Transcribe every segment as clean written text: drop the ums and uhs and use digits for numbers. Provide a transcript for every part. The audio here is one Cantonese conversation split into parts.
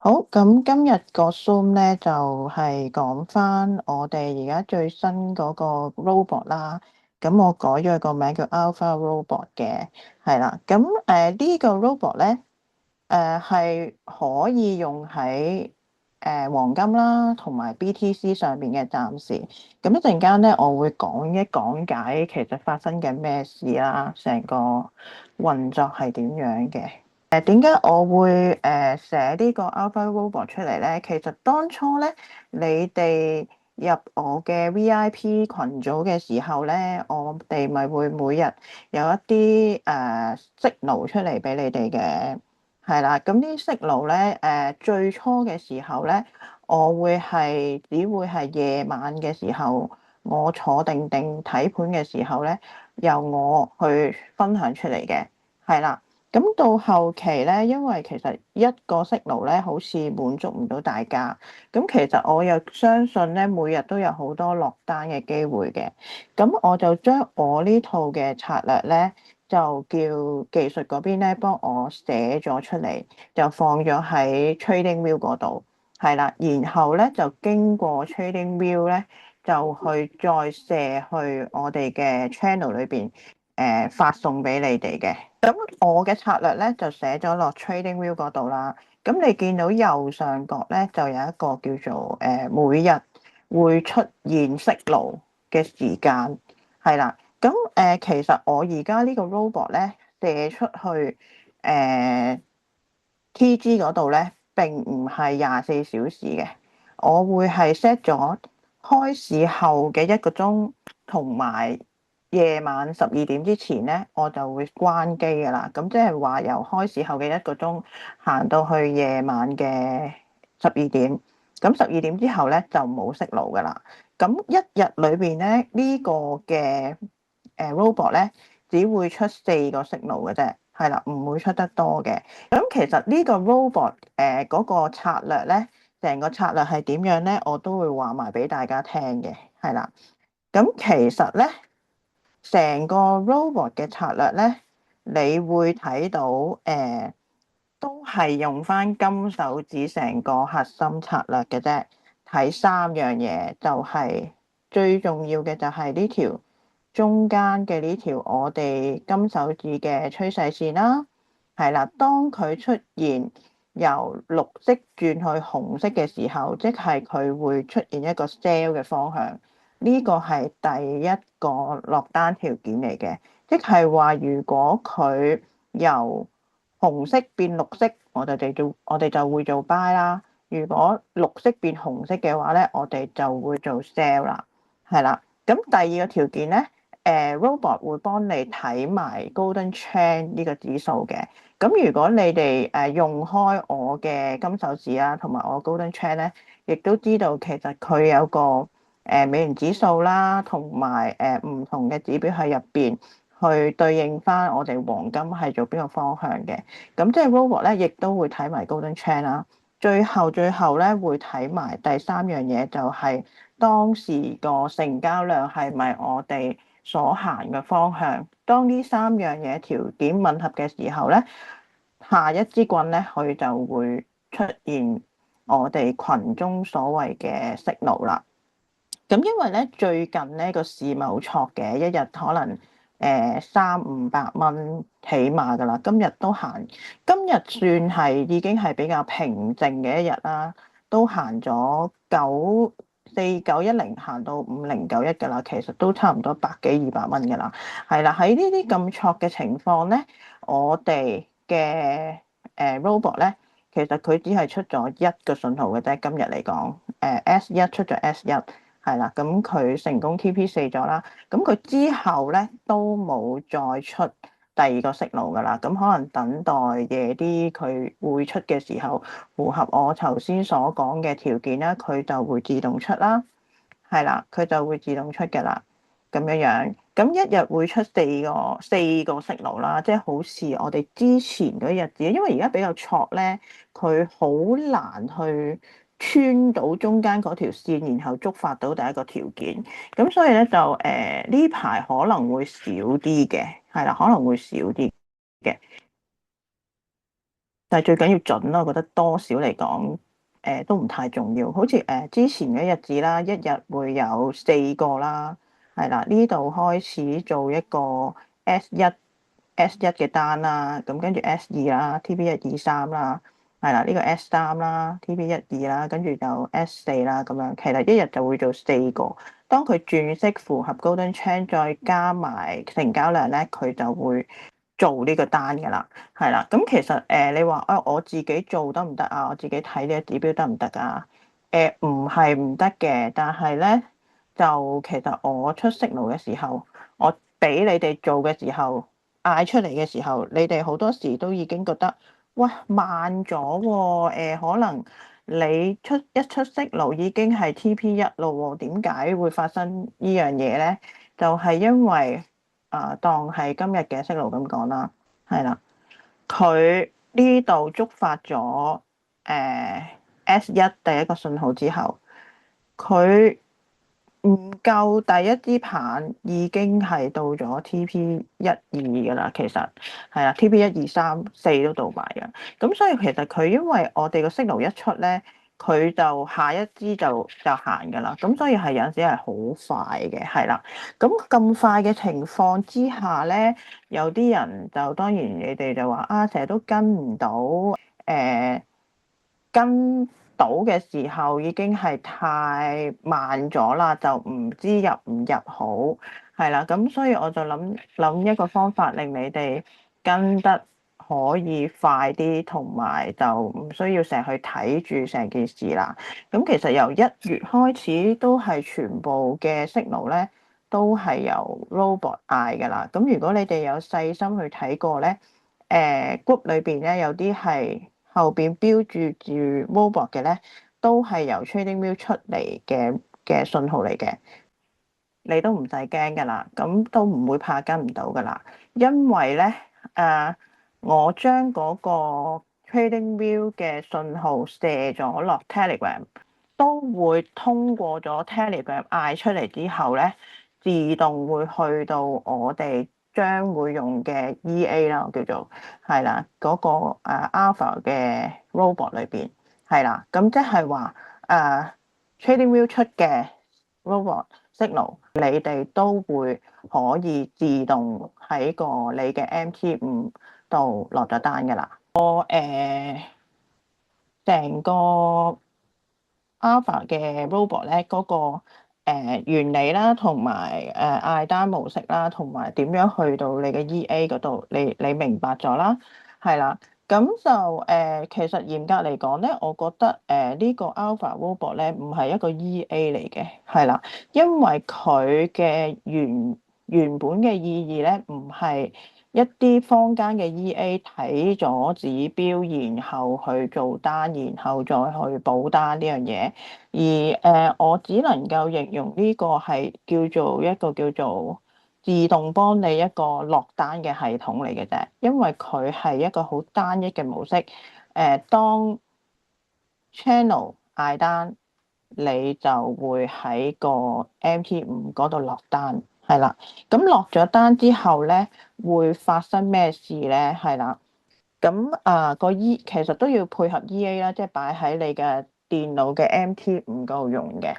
好，咁今日個 Zoom 咧就係講翻我哋而家最新嗰個 robot 啦。咁我改咗個名叫 Alpha Robot 嘅，係啦。咁呢個 robot 咧係可以用喺黃金啦同埋 BTC 上面嘅暫時。咁一陣間咧我會講解其實發生緊咩事啦，成個運作係點樣嘅。點解我會寫呢個 Alpha Robot 出嚟咧？其實當初咧，你哋入我嘅 VIP 群組嘅時候咧，我哋咪會每日有一啲signal 出嚟俾你哋嘅，係啦。咁啲 signal 咧，最初嘅時候咧，我只會係夜晚嘅時候，我坐定定睇盤嘅時候咧，由我去分享出嚟嘅，係啦。咁到後期咧，因為其實一個 signal 咧，好似滿足唔到大家。咁其實我又相信咧，每日都有好多落單嘅機會嘅。咁我就將我呢套嘅策略咧，就叫技術嗰邊咧幫我寫咗出嚟，就放咗喺 TradingView 嗰度，係啦。然後咧就經過 TradingView 咧，就去再射去我哋嘅 channel 裏邊，發送俾你哋嘅。我嘅策略咧就寫咗落 TradingView 嗰度啦。咁你見到右上角咧就有一個叫做每日會出現息路嘅時間，係啦。咁其實我而家呢個 robot 咧射出去TG 嗰度咧並唔係24小時嘅，我會係 set 咗開市後嘅1個鐘同埋夜晚12點之前咧，我就會關機㗎啦。咁即係話由開市後嘅1個鐘行到去夜晚嘅12點，咁12點之後咧就冇息路㗎啦。咁一日裏邊咧呢個嘅robot 咧只會出4個息路嘅啫，係啦，唔會出得多嘅。咁其實呢個 robot 嗰個策略咧，成個策略係點樣咧？我都會話埋俾大家聽嘅，係啦。咁其實咧，成個 robot 嘅策略咧，你會睇到都係用翻金手指成個核心策略嘅啫。睇3樣嘢，就係最重要嘅就係呢條中間嘅呢條我哋金手指嘅趨勢線啦。係啦，當佢出現由綠色轉去紅色嘅時候，即係佢會出現一個 sell 嘅方向。呢個係第一個落單條件嚟嘅，即係話如果佢由紅色變綠色，我哋就會做 buy 啦。如果綠色變紅色嘅話咧，我哋就會做 sell 啦。係啦，咁第二個條件咧，robot 會幫你睇埋 Golden Chain 呢個指數嘅。咁如果你哋用開我嘅金手指啊，同埋我 Golden Chain 咧，亦都知道其實佢有個美元指數啦，同埋唔同嘅指標喺入邊去對應翻我哋黃金係做邊個方向嘅。咁即係 robot 咧，亦都會睇埋 Golden Chain 啦。最後咧會睇埋第3樣嘢，就係當時個成交量係咪我哋所行嘅方向。當呢3樣嘢條件吻合嘅時候咧，下一支棍咧佢就會出現我哋群中所謂嘅息怒啦。咁因為咧最近咧個市咪好挫嘅，一日可能300-500蚊起碼噶啦。今日算係已經係比較平靜嘅一日啦，都行咗4910行到5091噶啦，其實都差唔多100幾200蚊噶啦。係啦，喺呢啲咁挫嘅情況咧，我哋嘅robot 咧，其實佢只係出咗一個信號嘅啫。今日嚟講，S1 出咗 S1。係啦，咁佢成功 TP4咗啦，咁佢之後咧都冇再出第二個息路噶啦，咁可能等待夜啲佢會出嘅時候，符合我頭先所講嘅條件啦，佢就會自動出啦。係啦，佢就會自動出嘅啦，咁樣樣，咁一日會出四個息路啦，即係好似我哋之前嗰啲日子，因為而家比較挫咧，佢好難去穿到中間嗰條線，然後觸發到第一個條件，咁所以咧就呢排可能會少啲嘅，係啦，可能會少啲嘅。但係最緊要準咯，我覺得多少嚟講，都唔太重要。好似之前嘅日子啦，一日會有4個啦，係啦，呢度開始做一個 S1 嘅單啦，咁跟住 S2啦，TP 123啦，係啦，呢個 S3啦，TP 12啦，跟住就 S4啦，咁樣其實一日就會做4個。當佢轉息符合 Golden Chain 再加埋成交量咧，佢就會做呢個單㗎啦，係啦。咁其實你話我自己做得唔得啊？我自己睇呢個指標得唔得啊？唔係唔得嘅，但係咧就其實我出 signal 嘅時候，我俾你哋做嘅時候，嗌出嚟嘅時候，你哋好多時都已經覺得喂慢咗喎，可能你一出 signal 已經係 TP1咯喎，點解會發生呢樣嘢咧？就係因為當係今日嘅 signal 咁講啦，係啦，佢呢度觸發咗S1第一個信號之後，佢唔夠第一支棒已經係到咗 TP12㗎啦，其實係啦，TP1、2、3、4都到埋㗎。咁所以其實佢因為我哋個 signal 一出咧，佢就下一支就行㗎啦。咁所以係有陣時係好快嘅，係啦。咁快嘅情況之下咧，有啲人就當然你哋就話啊，成日都跟唔到，誒、跟到嘅時候已經係太慢咗啦，就唔知入唔入好，係啦，咁所以我就諗一個方法令你哋跟得可以快啲，同埋就唔需要成日去睇住成件事啦。咁其實由1月開始都係全部嘅 signal 咧，都係由 robot 嗌㗎啦。咁如果你哋有細心去睇過咧，group 裏邊咧有啲係後邊標住 robot 嘅咧，都係由 TradingView 出嚟嘅信號嚟嘅，你都唔使驚噶啦，咁都唔會怕跟唔到噶啦，因為咧我將嗰個 TradingView 嘅信號射咗落 Telegram，都會通過咗 Telegram 嗌出嚟之後咧，自動會去到我哋將會用嘅 EA 啦，我叫做係啦，嗰個Alpha 嘅 robot 裏邊係啦，咁即係話TradingView 出嘅 robot signal，你哋都會可以自動喺你嘅 MT5度落咗單㗎啦。成個 Alpha 嘅 robot 咧，嗰個原理啦，同埋嗌單模式啦，同埋點樣去到你嘅 EA 嗰度，你明白咗啦，係啦。咁就其實嚴格嚟講咧，我覺得呢個 Alpha robot 咧唔係一個 EA 嚟嘅，係啦，因為佢嘅原本嘅意義咧唔係一啲坊間嘅 EA 睇咗指標，然後去做單，然後再去補單呢樣嘢。而我只能夠形容呢個係叫做一個叫做自動幫你一個落單嘅系統嚟嘅啫，因為佢係一個好單一嘅模式。當 channel 嗌單，你就會喺個 MT5嗰度落單，係啦。咁落咗單之後咧，會發生咩事咧？係啦。咁其實都要配合 EA 啦，即係擺喺你嘅電腦嘅 MT5嗰度用嘅。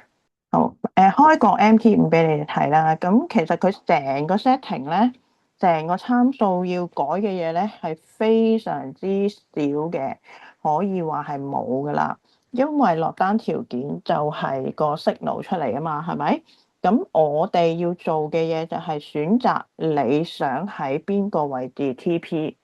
好，開個 MT5俾你哋睇啦。咁其實佢成個 setting 咧，成個參數要改嘅嘢咧，係非常之少嘅，可以話係冇噶啦。因為落單條件就係個 signal 出嚟啊嘛，係咪？咁我哋要做嘅嘢就係選擇你想喺邊個位置 TP。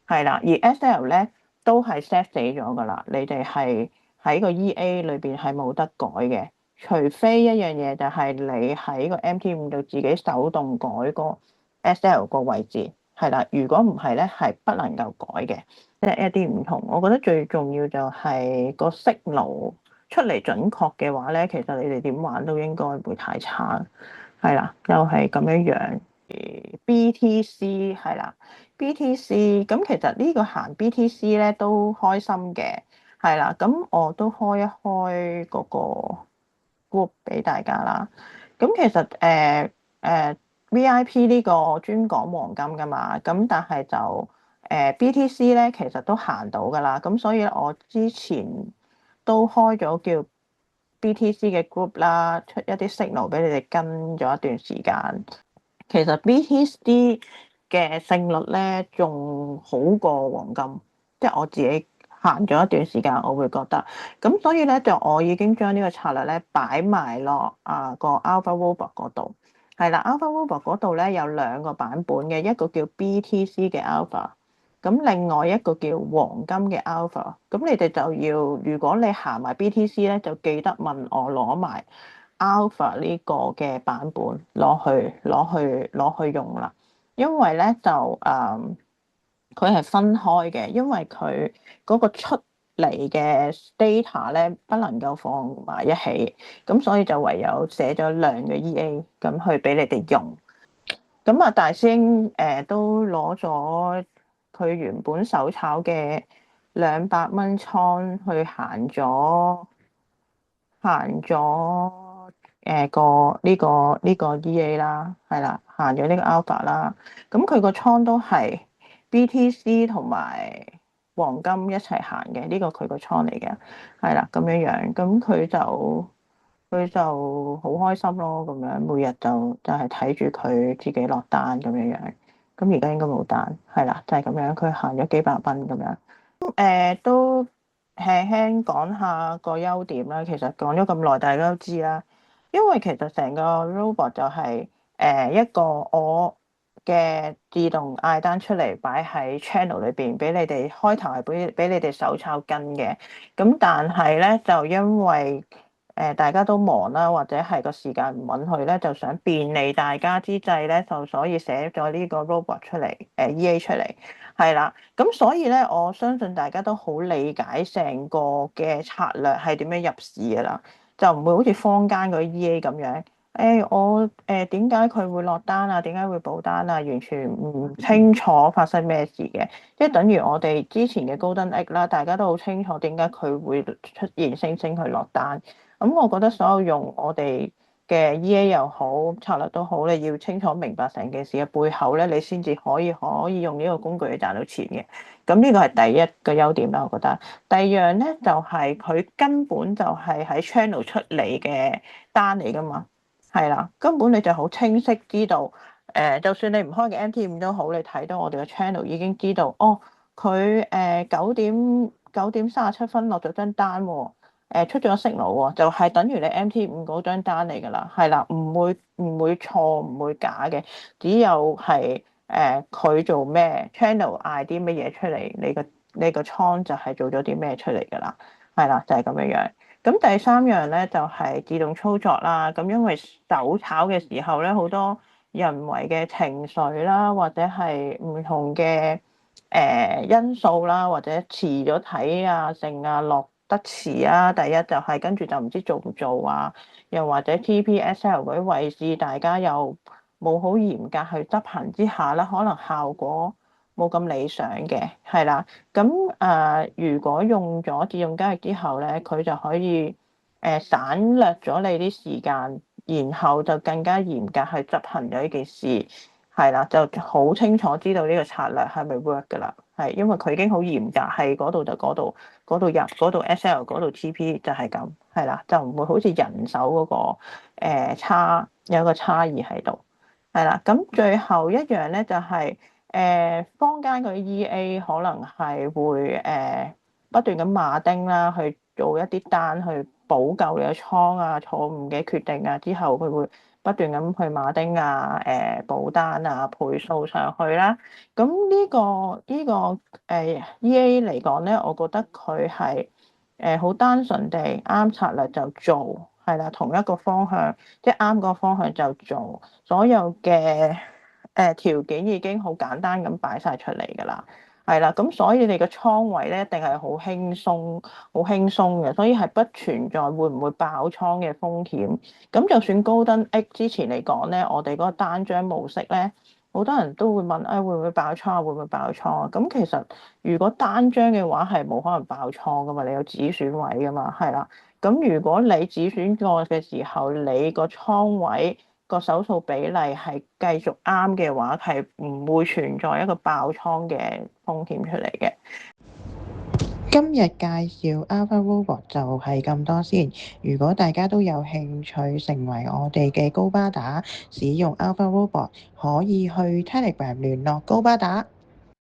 係啦，而 SL 咧都係 set 死咗噶啦，你哋係喺個 EA 裏邊係冇得改嘅，除非一樣嘢就係你喺個 MT5度自己手動改個 SL 個位置，係啦，如果唔係咧係不能夠改嘅，即係一啲唔同。我覺得最重要就係個 signal 出嚟準確嘅話咧，其實你哋點玩都應該唔會太差，係啦，就係咁樣樣。BTC 係啦，BTC 咁其實呢個行 BTC 咧都開心嘅，係啦，咁我都開一開嗰個 group 俾大家啦。咁其實VIP 呢個專講黃金噶嘛，咁但係就 BTC 咧其實都行到㗎啦，咁所以我之前都開咗叫 BTC 嘅 group 啦，出一啲 signal 俾你哋跟咗一段時間。其實 BTC 嘅勝率咧仲好過黃金，即係我自己行咗一段時間，我會覺得。咁所以咧就我已經將呢個策略咧擺埋落個 Alpha Robot 嗰度。係啦，Alpha Robot 嗰度咧有兩個版本嘅，一個叫 BTC 嘅 Alpha，咁另外一個叫黃金嘅 Alpha。咁你哋就要，如果你行埋 BTC 咧，就記得問我攞埋 Alpha 呢個嘅版本攞去用啦。因為咧就佢係分開嘅，因為佢嗰個出嚟嘅 data 咧不能夠放埋一起，咁所以就唯有寫咗兩個 EA 咁去俾你哋用。咁啊，大師兄都攞咗佢原本手炒嘅200蚊倉去行咗個呢個 EA 啦，係啦，行咗呢個 Alpha 啦。咁佢個倉都係 BTC 同埋黃金一齊行嘅，呢個佢個倉嚟嘅，係啦咁樣樣。咁佢就好開心咯，咁樣每日就係睇住佢自己落單咁樣樣。咁而家應該冇單，係啦，就係咁樣。佢行咗幾百蚊咁樣。都輕輕講下個優點啦。其實講咗咁耐，大家都知啦。因為其實成個 robot 就係一個我嘅自動嗌單出嚟，擺喺 channel 裏邊，俾你哋開頭係俾你哋手抄跟嘅。咁但係咧，就因為大家都忙啦，或者係個時間唔允許咧，就想便利大家之際咧，就所以寫咗呢個 robot 出嚟，EA 出嚟，係啦。咁所以咧，我相信大家都好理解成個嘅策略係點樣入市㗎啦，就唔會好似坊間嗰啲 EA 咁樣。我點解佢會落單啊？點解會補單啊？完全唔清楚發生咩事嘅，即係等於我哋之前嘅 Golden Egg 啦，大家都好清楚點解佢會出現升升去落單。咁我覺得所有用我哋嘅 EA 又好，策略都好，你要清楚明白成件事嘅背後咧，你先至可以用呢個工具去賺到錢嘅。咁呢個係第一個優點啦，我覺得。第二樣咧就係佢根本就係喺 channel 出嚟嘅單嚟噶嘛，係啦，根本你就好清晰知道，就算你唔開嘅 MT5都好，你睇到我哋嘅 channel 已經知道，哦，佢9點37分落咗張單喎。出咗 signal 喎，就係等於你 MT5嗰張單嚟㗎啦，係啦，唔會錯，唔會假嘅，只有係佢做咩 channel 嗌啲乜嘢出嚟，你個倉就係做咗啲咩出嚟㗎啦，係啦，就係咁樣樣。咁第三樣咧就係自動操作啦，咁因為手炒嘅時候咧，好多人為嘅情緒啦，或者係唔同嘅因素啦，或者遲咗睇啊，剩啊落得遲啊，第一就係跟住就唔知做唔做啊，又或者 TPSL 嗰啲位置，大家又冇好嚴格去執行之下咧，可能效果冇咁理想嘅，係啦。咁如果用咗自動交易之後咧，佢就可以省略咗你啲時間，然後就更加嚴格去執行咗呢件事。係啦，就好清楚知道呢個策略係咪 work 㗎啦。係因為佢已經好嚴格，係嗰度就嗰度，嗰度入嗰度 SL 嗰度 TP 就係咁，係啦，就唔會好似人手嗰個有個差異喺度。係啦，咁最後一樣咧就係坊間嗰啲 EA 可能係會不斷咁馬丁啦，去做一啲單去補救你嘅倉啊、錯誤嘅決定啊，之後佢會不斷咁去馬丁啊、補單啊、倍數上去啦。咁呢個EA 嚟講咧，我覺得佢係好單純地啱策略就做，係啦，同一個方向，即係啱個方向就做，所有嘅條件已經好簡單咁擺晒出嚟㗎啦。係啦，咁所以你個倉位咧一定係好輕鬆，好輕鬆嘅，所以係不存在會唔會爆倉嘅風險。咁就算高登 X 之前嚟講咧，我哋嗰個單張模式咧，好多人都會問，會唔會爆倉啊？會唔會爆倉啊？咁其實如果單張嘅話係冇可能爆倉噶嘛，你有止損位噶嘛，係啦。咁如果你止損過嘅時候，你個倉位個手術比例係繼續啱嘅話，係唔會存在一個爆倉嘅風險出嚟嘅。今日介紹 Alpha Robot 就係咁多先。如果大家都有興趣成為我哋嘅高巴打，使用 Alpha Robot，可以去 Telegram 聯絡高巴打。